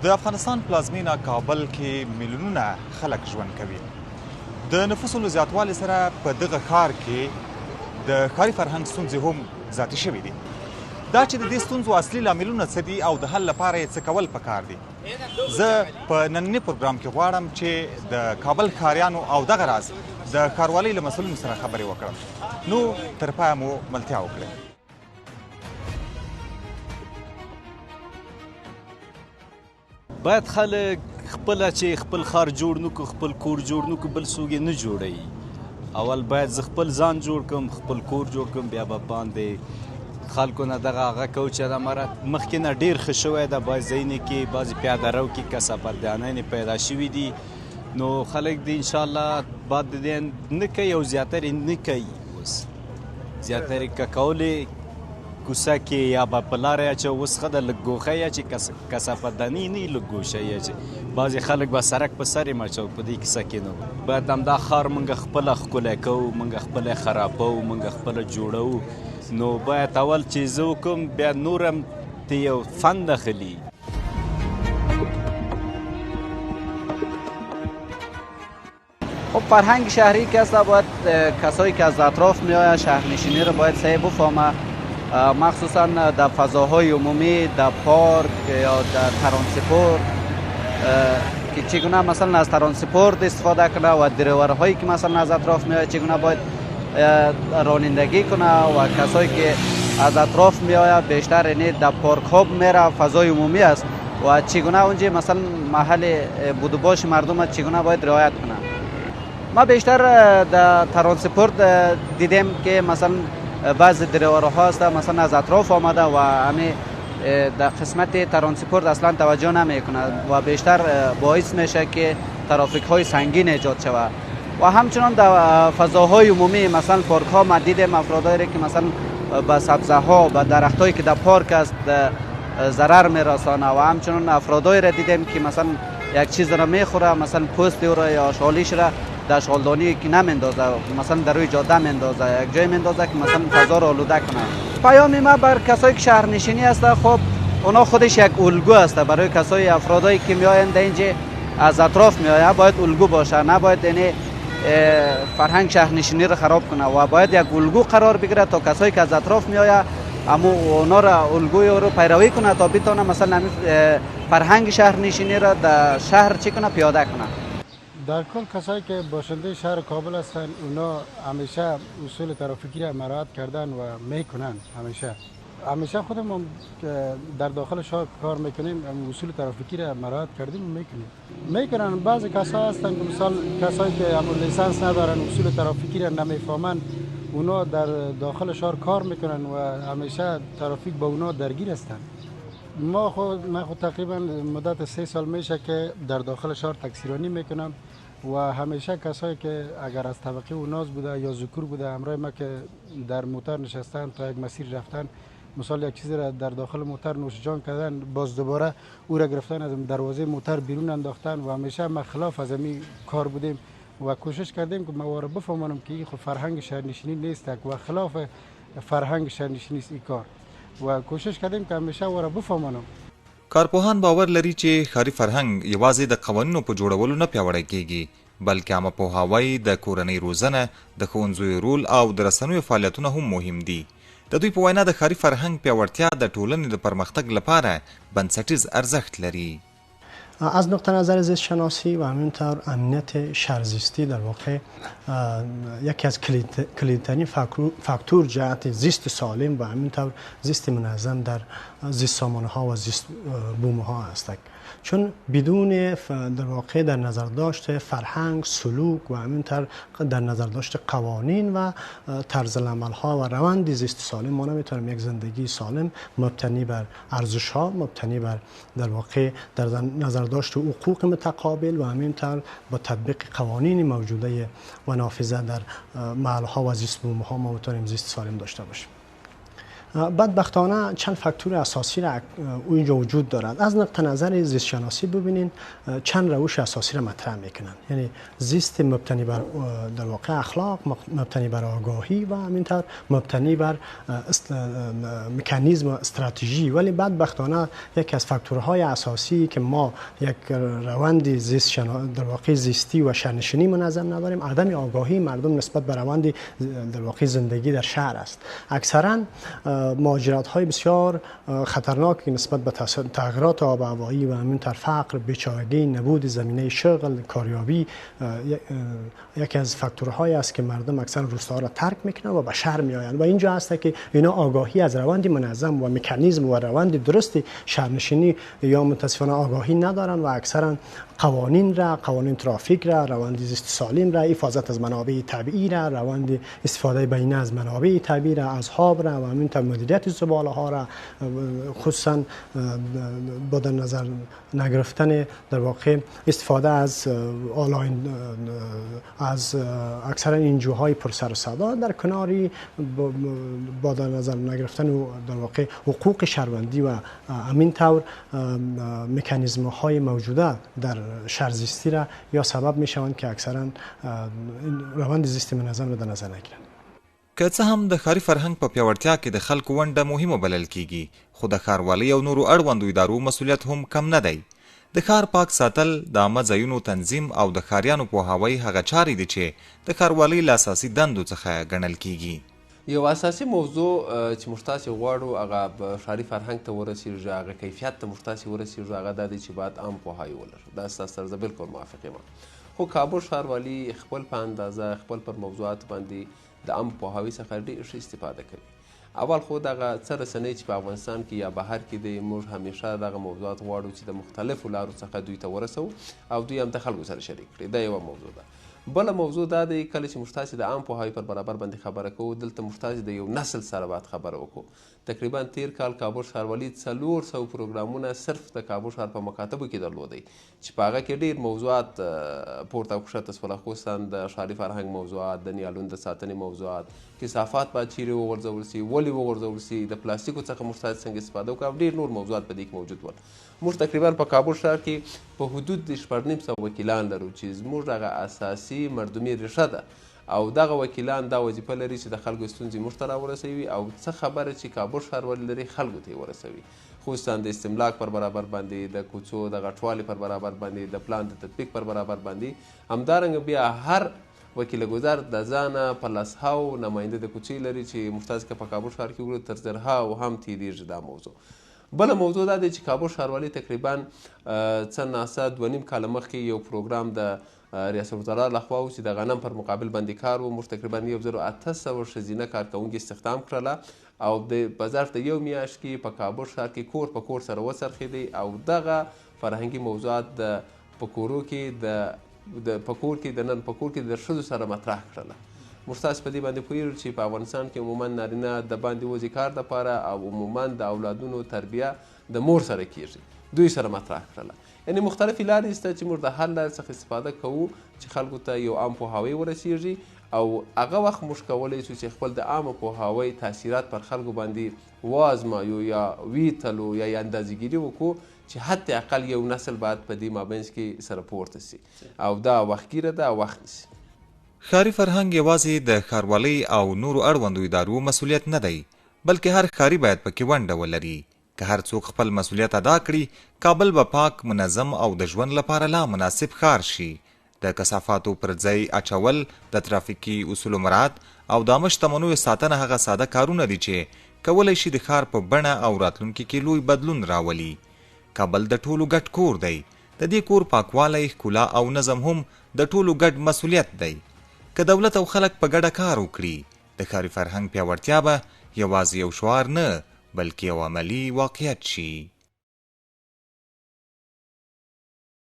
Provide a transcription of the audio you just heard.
د افغانستان پلازمینه کابل کې میلیونونه خلک ژوند کوي. د نفوسو له زیاتوالي سره په دغه ښار کې د ښاري فرهنګ ستونزې هم زیاتې شوي دي. دا چې د دې ستونزو اصلي لاملونه څه دي او د حل لپاره یې څه کول پکار دي، زه په ننني پروګرام کې غواړم چې د کابل ښاریانو او دغه راز د ښاروالۍ له مسؤلینو سره خبرې وکړم. نو تر پایه مو ملتیا وکړئ. باید خلک خپله چې خپل ښار جوړ نه کړو، خپل کور جوړ نه کړو، بل څوک یې نه جوړوي. اول باید زه خپل ځان جوړ کړم، خپل کور جوړ کړم، بیا به باندې خلکو نه دغه هغه کوو چې دا مخکې نه ډېر ښه شوی ده. بعضې ځایونو کې بعضې پیاده رو کې کثافاتدانۍ پیدا شوي دي، نو خلک د انشاءالله بعد د دې نه کوي او زیاتره یې نه کوي. اوس زیاتره یې که کولې کوڅه کې یا به په لاره اچوي، اوس ښه ده لږ ګوښه یې چې کثافتدانۍ نه وي، لږ ګوشه یې چې بعضې خلک به سړک په سر یې مچوي. په دې کیسه کې نو باید همدا ښار موږ خپله ښکلی کوو، موږ خپله خرابوو، موږ خپله جوړوو. نو باید اول چې زه وکړم، بیا نور هم ته یو فن اخلي. خب فرهنگ شهری که است باید کسایی که از اطراف میآیند شهرنشینی رو باید صحیح بفهمه، مخصوصا در فضاهای عمومی، در پارک یا در ترانسپورت، که چگونه مثلا از ترانسپورت استفاده کنه و دریورهایی که مثلا از اطراف میآید چگونه باید رانندگی کنه و کسایی که از اطراف میآید بیشتر یعنی در پارک ها میره، فضای عمومی است و چگونه اونجا مثلا محل بود و باش مردم چگونه باید رعایت کنه. ما بیشتر در ترانسپورت دیدیم که مثلا بعض دریورها هست مثلا از اطراف آمده و همین در قسمت ترانسپورت اصلا توجه نمیکنه و بیشتر باعث میشه که ترافیک های سنگین ایجاد شود. و همچنان در فضاهای عمومی مثلا پارک ها ما دیدیم افرادایی که مثلا به سبزه ها و درخت هایی که در پارک است ضرر میرسانه و همچنان افرادایی را دیدیم که مثلا یک چیز را میخوره، مثلا پوست او را یا شالیش را در شالدانی که نمیندازه، مثلا در روی جاده میندازه، یک جای میندازه که مثلا فضا را آلوده کنه. پیام ما بر کسایی که شهرنشینی هست، خب اونا خودش یک الگو است برای کسای افرادایی که میآیند اینجا از اطراف میآیند، باید الگو باشه، نباید یعنی فرهنگ شهرنشینی را خراب کنه و باید یک الگو قرار بگیره تا کسایی که از اطراف میآیند اما اونا را الگوی رو پیروی کنه تا بتونه مثلا فرهنگ شهرنشینی را در شهر چی کنه پیاده کنه. در کل کسایی که باشنده شهر کابل هستند اونا همیشه اصول ترافیکی را مراعات کردن و میکنن. همیشه خودمون در داخل شهر کار میکنیم، اصول ترافیکی را مراعات کردیم و میکنن. بعضی کسا هستن که مثال کسایی که همون لیسانس ندارن، اصول ترافیکی را نمیفهمن، اونا در داخل شهر کار میکنن و همیشه ترافیک با اونا درگیر هستن. من خود تقریبا مدت 3 سال میشه که در داخل شهر تکسیرانی میکنم و همیشه کسایی که اگر از طبقه اوناز بوده یا ذکور بوده همراه ما که در موتر نشستن تا یک مسیر رفتن، مثلا یک چیزی را در داخل موتر نوش جان کردن، باز دوباره او را گرفتن از دروازه موتر بیرون انداختن و همیشه ما خلاف از این کار بودیم و کوشش کردیم که ما را بفهمانم که این فرهنگ شهرنشینی نیست و خلاف فرهنگ شهرنشینی است این کار و کوشش کردیم که همیشه ورا بفهمانم. کارپوهان باور لري چې ښاري فرهنګ یوازې د قوانینو په جوړولو نه پیاوړی کیږي، بلکې عامه پوهاوی، د کورنۍ روزنه، د ښوونځیو رول او د رسنیو فعالیتونه هم مهم دي. د دوی په وینا د ښاري فرهنګ پیاوړتیا د ټولنې د پرمختګ لپاره بنسټیز ارزښت لري. از نقطه نظر زیست شناسی و همینطور امنیت شهرزیستی در واقع یکی از کلیدترین فاکتور جهت زیست سالم و همینطور زیست منظم در زیست سامانه ها و زیست بومه ها هستند، چون بدون در واقع در نظر داشت فرهنگ، سلوک و همینطور در نظر داشت قوانین و طرز العمل ها و روند زیست سالم ما نمیتونیم یک زندگی سالم مبتنی بر ارزش ها، مبتنی بر در واقع در نظر داشت حقوق متقابل و همینطور با تطبیق قوانین موجوده و نافذه در محل ها و زیست بوم ها ما میتونیم زیست سالم داشته باشیم. بدبختانه چند فاکتور اساسی را اینجا وجود دارد. از نقطه نظر زیست شناسی ببینین چند روش اساسی را مطرح میکنن، یعنی زیست مبتنی بر در واقع اخلاق، مبتنی بر آگاهی و همینطور مبتنی بر مکانیزم و استراتژی. ولی بدبختانه یکی از فاکتورهای اساسی که ما یک روند زیست در واقع زیستی و شهرنشینی منظم نداریم، عدم آگاهی مردم نسبت به روند در واقع زندگی در شهر است. اکثرا مهاجرت‌های بسیار خطرناک نسبت به تغییرات آب و هوایی و همینطور فقر، بیچارگی، نبود زمینه شغل، کاریابی یکی از فاکتورهایی است که مردم اکثر روستاها را ترک میکنند و به شهر میآیند و اینجا است که اینا آگاهی از روند منظم و مکانیزم و روند درست شهرنشینی یا متاسفانه آگاهی ندارند و اکثرا قوانین ترافیک را، روند زیست سالم را، حفاظت از منابع طبیعی را، روند استفاده بهینه از منابع طبیعی را، از آب را و همینطور مدیریت زباله ها را، خصوصا با در نظر نگرفتن در واقع استفاده از آنلاین از اکثر انجوهای پر سر و صدا در کناری با در نظر نگرفتن در واقع حقوق شهروندی و همینطور مکانیزم های موجوده در شهرزیستی را یا سبب می شوند که اکثرا روند زیست منظم را در نظر نگیرند. که څه هم د ښاري فرهنګ په پیاوړتیا کې د خلکو ونډه مهمه بلل کیږي، خو د ښاروالۍ او نورو اړوندو ادارو مسؤلیت هم کم نه دی. د ښار پاک ساتل، د عامه ځایونو تنظیم او د ښاریانو پوهاوی هغه چارې دي چې د ښاروالۍ له اساسي دندو څخه ګڼل کیږي. یو اساسي موضوع چې موږ تاسې غواړو هغه ښاري فرهنګ ته ورسېږي، هغه کیفیت ته موږ تاسې ورسېږو، هغه دا دی چې باید عام پوهاوی ولرو. دا ستاسو سره زه بالکل موافق یم. خو کابل ښاروالي خپل په اندازه خپل پر موضوعاتو باندې د عام پوهاوي څخه ډېر ښه استفاده کوي. اول خو دغه څه رسنۍ چې په افغانستان کې یا بهر کې دی، موږ همیشه دغه موضوعات غواړو چې د مختلفو لارو څخه دوی ته ورسوو او دوی هم د خلکو سره شریک کړي. دا یوه موضوع ده. بله موضوع دا دی کله چې موږ تاسې د عام پوهاوي پر برابر باندې خبره کوو، دلته موږ تاسې د یو نسل سره باید خبره وکړو. تقریبا تیر کال کابل ښاروالي 400 پروګرامونه صرف د کابل ښار په مکاتبو کې درلودی چې په هغه کې ډېر موضوعات پورته او کښته سوله، خصوصا د ښاري فرهنګ موضوعات، د نیالون د ساتنې موضوعات، کثافات باید چیرې وغورځول سي، ولې وغورځول سي، د پلاستیکو څخه موږ تاسې څنګه استفاده وکړو او ډېر نور موضوعات په دې کې موجود ول. موږ تقریبا په کابل ښار کې په حدود د 4.5 وکیلان لرو چې زموږ هغه اساسي مردمي ریښه ده او دغه وکیلان دا وظیفه لري چې د خلکو ستونزې موږ ته راورسوي او څه خبره چې کابل ښاروالي لري خلکو ته یې ورسوي، خصوصا د استملاک پر برابر باندې، د کوڅو د غټوالي پر برابر باندې، د پلان د تطبیق پر برابر باندې. همدارنګه بیا هر وکیل ګذار د ځانه په لسهاو نماینده د کوڅې لري چې موږ تاسې که په کابل ښار کې وګورو تر زرهاو هم تېرېږي دا موضوع. بله موضوع دا دی چې کابل ښاروالي تقریبا څه ناڅه 2.5 کاله مخکې یو پروګرام د ریاست الوزرا لخوا و چې د غنم پر مقابل باندې کار و. موږ تقریبا 1800 ښځینه کارکوونکي استخدام کړله او په ظرف د یو میاشت کې په کابل ښار کې کور په کور سره وڅرخېدی او دغه فرهنګي موضوعات په کور کې د ښځو سره مطرح کړله. موږ تاسې په دې باندې پوهېږو چې په افغانستان کې عموما نارینه د باندې وځي کار دپاره او عموما د اولادونو تربیه د مور سره کېږي، دوی سره مطرح کړله. یعنې مختلفې لارې شته چې موږ د هر لارې څخه استفاده کوو چې خلکو ته یو عام پوهاوی ورسېږي او هغه وخت موږ کولی شو چې خپل د عامه پوهاوی تاثیرات پر خلکو باندې وازمایو یا ویتلو یا اندازهګیري وکړو چې حتی اقل یو نسل باید په دې مابینځ کې سره پورته سي او دا وختګیره ده، وخت نیسي. ښاري فرهنګ یوازې د ښاروالۍ او نورو اړوندو ادارو مسؤلیت نه دی، بلکې هر ښاري باید پکې ونډه ولري. که هر څوک خپل مسؤلیت ادا کړي، کابل به پاک، منظم او د ژوند لپاره لا مناسب ښار شي. د کثافاتو پر ځای اچول، د ترافیکي اصولو مراعات او د عامه شتمنیو ساتنه هغه ساده کارونه دي چې کولی شي د ښار په بڼه او راتلونکي کې لوی بدلون راولي. کابل د ټولو ګډ کور دی. د دې کور پاکوالی، ښکلا او نظم هم د ټولو ګډ مسؤلیت دی. که دولت او خلک په ګډه کار وکړي، د ښاري فرهنګ پیاوړتیا به یوازې یو شعار نه بلکې یو عملي واقعیت شي.